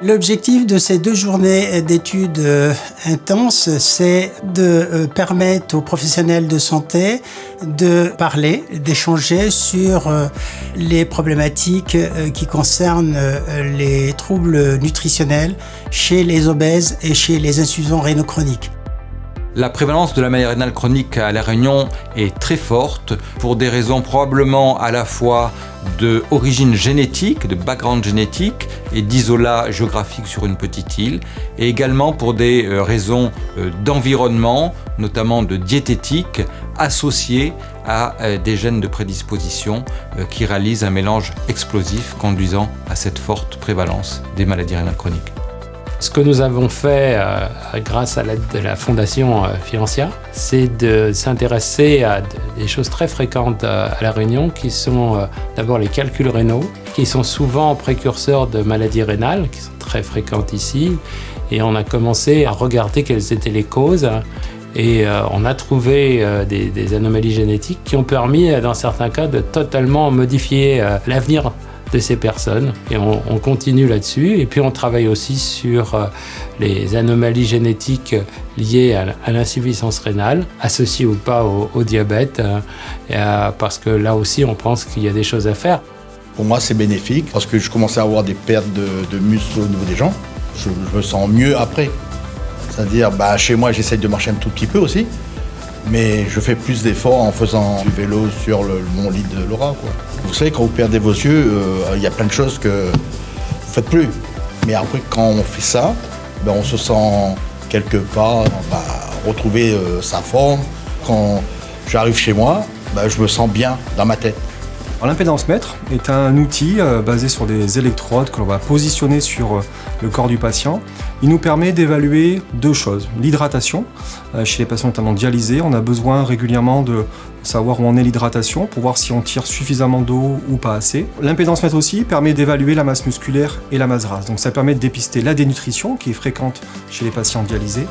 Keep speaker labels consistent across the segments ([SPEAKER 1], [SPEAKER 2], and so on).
[SPEAKER 1] L'objectif de ces 2 journées d'études intenses, c'est de permettre aux professionnels de santé de parler, d'échanger sur les problématiques qui concernent les troubles nutritionnels chez les obèses et chez les insuffisants rénaux chroniques.
[SPEAKER 2] La prévalence de la maladie rénale chronique à La Réunion est très forte pour des raisons probablement à la fois d'origine génétique, de background génétique et d'isolat géographique sur une petite île, et également pour des raisons d'environnement, notamment de diététique, associées à des gènes de prédisposition qui réalisent un mélange explosif conduisant à cette forte prévalence des maladies rénales chroniques.
[SPEAKER 3] Ce que nous avons fait grâce à l'aide de la Fondation Financia, c'est de s'intéresser à des choses très fréquentes à La Réunion, qui sont d'abord les calculs rénaux, qui sont souvent précurseurs de maladies rénales, qui sont très fréquentes ici. Et on a commencé à regarder quelles étaient les causes. Et on a trouvé des anomalies génétiques qui ont permis, dans certains cas, de totalement modifier l'avenir de ces personnes, et on continue là-dessus. Et puis on travaille aussi sur les anomalies génétiques liées à l'insuffisance rénale, associées ou pas au diabète, parce que là aussi on pense qu'il y a des choses à faire.
[SPEAKER 4] Pour moi c'est bénéfique, parce que je commençais à avoir des pertes de muscles au niveau des jambes. Je me sens mieux après. C'est-à-dire, chez moi j'essaye de marcher un tout petit peu aussi, mais je fais plus d'efforts en faisant du vélo sur mon lit de Laura, quoi. Vous savez, quand vous perdez vos yeux, il y a plein de choses que vous ne faites plus. Mais après, quand on fait ça, on se sent quelque part retrouver sa forme. Quand j'arrive chez moi, je me sens bien dans ma tête.
[SPEAKER 5] L'impédance-mètre est un outil basé sur des électrodes que l'on va positionner sur le corps du patient. Il nous permet d'évaluer 2 choses. L'hydratation, chez les patients notamment dialysés, on a besoin régulièrement de savoir où en est l'hydratation pour voir si on tire suffisamment d'eau ou pas assez. L'impédance-mètre aussi permet d'évaluer la masse musculaire et la masse grasse. Donc ça permet de dépister la dénutrition qui est fréquente chez les patients dialysés,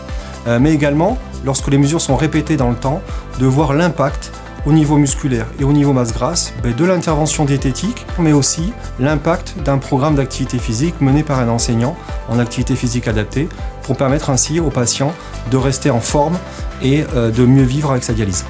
[SPEAKER 5] mais également, lorsque les mesures sont répétées dans le temps, de voir l'impact au niveau musculaire et au niveau masse grasse de l'intervention diététique, mais aussi l'impact d'un programme d'activité physique mené par un enseignant en activité physique adaptée pour permettre ainsi aux patients de rester en forme et de mieux vivre avec sa dialyse.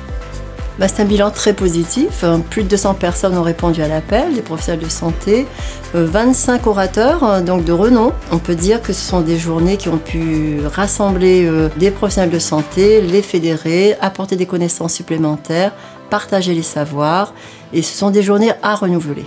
[SPEAKER 6] C'est un bilan très positif. Plus de 200 personnes ont répondu à l'appel, des professionnels de santé, 25 orateurs, donc de renom. On peut dire que ce sont des journées qui ont pu rassembler des professionnels de santé, les fédérer, apporter des connaissances supplémentaires, partager les savoirs, et ce sont des journées à renouveler.